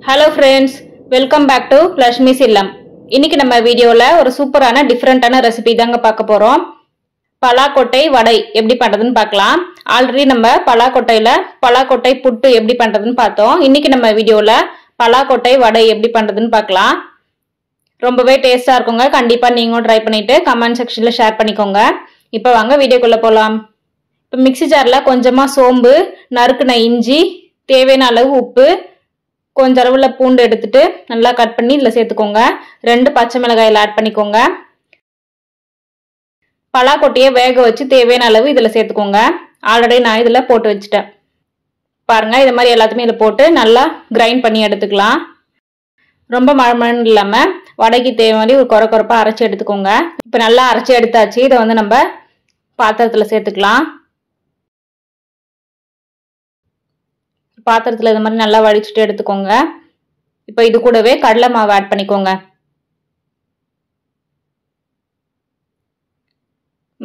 Hello friends, welcome back to Lakshmi's Illam. இன்னைக்கு நம்ம வீடியோல ஒரு சூப்பரான டிஃபரண்டான ரெசிபி தாங்க பார்க்க போறோம். பலாக்கொட்டை வடை எப்படி பண்றதுன்னு பார்க்கலாம். ஆல்ரெடி நம்ம பலாக்கொட்டையில பலாக்கொட்டை புட்டு எப்படி பண்றதுன்னு பார்த்தோம். இன்னைக்கு நம்ம வீடியோல பலாக்கொட்டை வடை எப்படி பண்றதுன்னு பார்க்கலாம். ரொம்பவே டேஸ்டா இருக்குங்க. கண்டிப்பா நீங்களும் ட்ரை பண்ணிட்டு கமெண்ட் செக்ஷன்ல ஷேர் பண்ணிக்கோங்க. இப்போ வாங்க வீடியோக்குள்ள போலாம். இப்போ மிக்ஸி ஜார்ல கொஞ்சமா சோம்பு, நறுக்குன இஞ்சி, தேவையான அளவு உப்பு, கொஞ்சம் அளவுல பூண்டு எடுத்துட்டு நல்லா கட் பண்ணி இதுல சேர்த்துக்கோங்க. 2 பச்சை மிளகாயில ஆட் பண்ணிக்கோங்க. பலாக்கொட்டையை வேக வச்சு தேவையான அளவு இதுல சேர்த்துக்கோங்க. ஆல்ரெடி நான் இதுல போட்டு வச்சுட்டேன். பாருங்க, இது மாதிரி எல்லாத்தையுமே இதில் போட்டு நல்லா கிரைண்ட் பண்ணி எடுத்துக்கலாம். ரொம்ப மழமழன்னு இல்லாம வடைக்கு தேவை மாதிரி ஒரு கொரப்பா அரைச்சி எடுத்துக்கோங்க. இப்போ நல்லா அரைச்சி எடுத்தாச்சு. இதை வந்து நம்ம பாத்திரத்துல சேர்த்துக்கலாம். பாத்திரத்துல இது மாதிரி நல்லா வடிச்சுட்டு எடுத்துக்கோங்க. இப்போ இது கூடவே கடலை மாவு ஆட் பண்ணிக்கோங்க.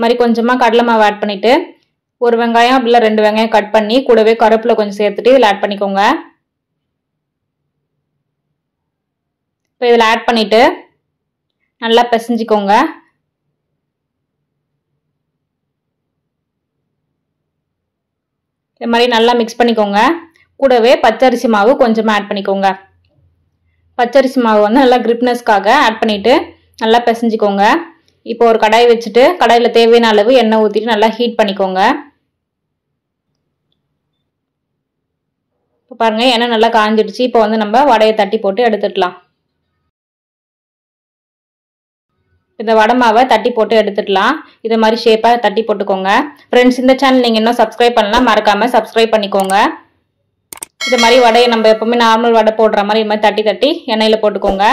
மாதிரி கொஞ்சமா கடலை மாவு ஆட் பண்ணிட்டு ஒரு வெங்காயம் அப்படில 2 வெங்காயம் கட் பண்ணி கூடவே கருவேப்பிலை கொஞ்சம் சேர்த்துட்டு இதில் ஆட் பண்ணிக்கோங்க. இப்போ இதில் ஆட் பண்ணிட்டு நல்லா பிசைஞ்சிக்கோங்க. இது மாதிரி நல்லா மிக்ஸ் பண்ணிக்கோங்க. கூடவே பச்சரிசி மாவு கொஞ்சமா ஆட் பண்ணிக்கோங்க. பச்சரிசி மாவு வந்து நல்லா கிரிப்னஸ்க்காக ஆட் பண்ணிட்டு நல்லா பிசைஞ்சிக்கோங்க. இப்போ ஒரு கடாய் வச்சுட்டு கடாயில் தேவையான அளவு எண்ணெய் ஊற்றிட்டு நல்லா ஹீட் பண்ணிக்கோங்க. இப்போ பாருங்க, எண்ணெய் நல்லா காஞ்சிடுச்சு. இப்போ வந்து நம்ம வடையை தட்டி போட்டு எடுத்துடலாம். இந்த வடை மாவை தட்டி போட்டு எடுத்துடலாம். இது மாதிரி ஷேப்பாக தட்டி போட்டுக்கோங்க. ஃப்ரெண்ட்ஸ், இந்த சேனல் நீங்கள் இன்னும் சப்ஸ்கிரைப் பண்ணலாம், மறக்காமல் சப்ஸ்கிரைப் பண்ணிக்கோங்க. இது மாதிரி வடையை நம்ம எப்பவுமே நார்மல் வடை போடுற மாதிரி இது மாதிரி தட்டி தட்டி எண்ணெயில் போட்டுக்கோங்க.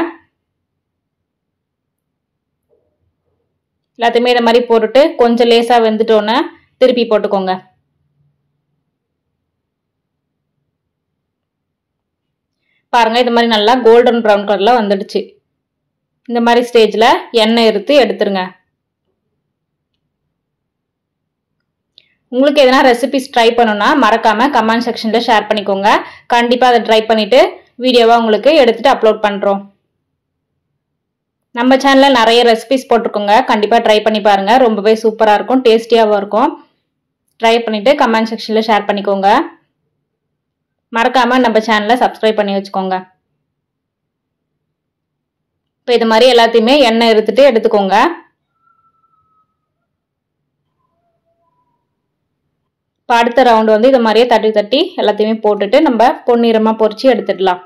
எல்லாத்தையுமே இதை மாதிரி போட்டுட்டு கொஞ்சம் லேசாக வெந்துட்டோன்னு திருப்பி போட்டுக்கோங்க. பாருங்க, இது மாதிரி நல்லா கோல்டன் ப்ரௌன் கலர்ல வந்துடுச்சு. இந்த மாதிரி ஸ்டேஜ்ல எண்ணெய் எடுத்துருங்க. உங்களுக்கு எதனா ரெசிபிஸ் ட்ரை பண்ணணும்னா மறக்காம கமெண்ட் செக்ஷன்ல ஷேர் பண்ணிக்கோங்க. கண்டிப்பா அதை ட்ரை பண்ணிட்டு வீடியோவா உங்களுக்கு எடுத்துட்டு அப்லோட் பண்றோம். நம்ம சேனல்ல நிறைய ரெசிபிஸ் போட்டிருக்கோங்க. கண்டிப்பா ட்ரை பண்ணி பாருங்க. ரொம்பவே சூப்பரா இருக்கும், டேஸ்டியாவும் இருக்கும். ட்ரை பண்ணிட்டு கமெண்ட் செக்ஷன்ல ஷேர் பண்ணிக்கோங்க. மறக்காம நம்ம சேனலை சப்ஸ்கிரைப் பண்ணி வச்சுக்கோங்க. இப்போ இது மாதிரி எல்லாத்தையுமே எண்ணெய் எடுத்துக்கோங்க. இப்போ அடுத்த ரவுண்டு வந்து இது மாதிரியே தட்டி தட்டி எல்லாத்தையுமே போட்டுட்டு நம்ம பொன்னிறமா பொரிச்சு எடுத்துடலாம்.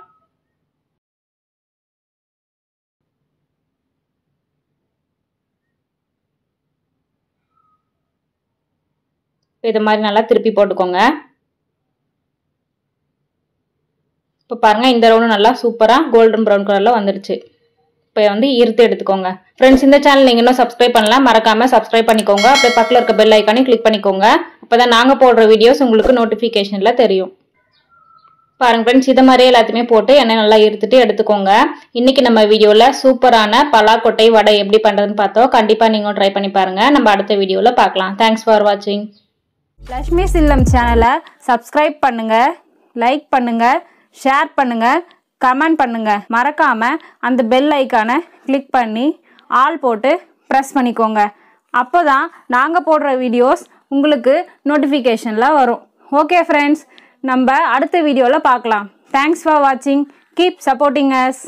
இது மாதிரி நல்லா திருப்பி போட்டுக்கோங்க. இப்போ பாருங்க, இந்த ரவுண்டு நல்லா சூப்பரா கோல்டன் ப்ரௌன் கலர்ல வந்துடுச்சு. இப்போ வந்து ஈர்த்து எடுத்துக்கோங்க. ஃப்ரெண்ட்ஸ், இந்த சேனல் நீங்கள் இன்னும் சப்ஸ்கிரைப் பண்ணலாம், மறக்காம சப்ஸ்கிரைப் பண்ணிக்கோங்க. அப்படியே பக்கத்தில் இருக்க பெல் ஐக்கானே கிளிக் பண்ணிக்கோங்க. அப்போதான் நாங்கள் போடுற வீடியோஸ் உங்களுக்கு நோட்டிஃபிகேஷனில் தெரியும். பாருங்க ஃப்ரெண்ட்ஸ், இதை மாதிரியே எல்லாத்தையுமே போட்டு எண்ணெய் நல்லா ஈர்த்துட்டு எடுத்துக்கோங்க. இன்னைக்கு நம்ம வீடியோவில் சூப்பரான பலாக்கொட்டை வடை எப்படி பண்ணுறதுன்னு பார்த்தோம். கண்டிப்பாக நீங்களும் ட்ரை பண்ணி பாருங்க. நம்ம அடுத்த வீடியோவில் பார்க்கலாம். தேங்க்ஸ் ஃபார் வாட்சிங். லக்ஷ்மிஸ் இல்லம் சேனலை சப்ஸ்கிரைப் பண்ணுங்க, லைக் பண்ணுங்க, ஷேர் பண்ணுங்க, கமெண்ட் பண்ணுங்க. மறக்காம அந்த பெல் ஐக்கானை கிளிக் பண்ணி ஆல் போட்டு ப்ரெஸ் பண்ணிக்கோங்க. அப்போதான் நாங்கள் போடுற வீடியோஸ் உங்களுக்கு நோட்டிஃபிகேஷனில் வரும். ஓகே ஃப்ரெண்ட்ஸ், நம்ம அடுத்த வீடியோவில் பார்க்கலாம். தேங்க்ஸ் ஃபார் வாட்சிங். Keep supporting us.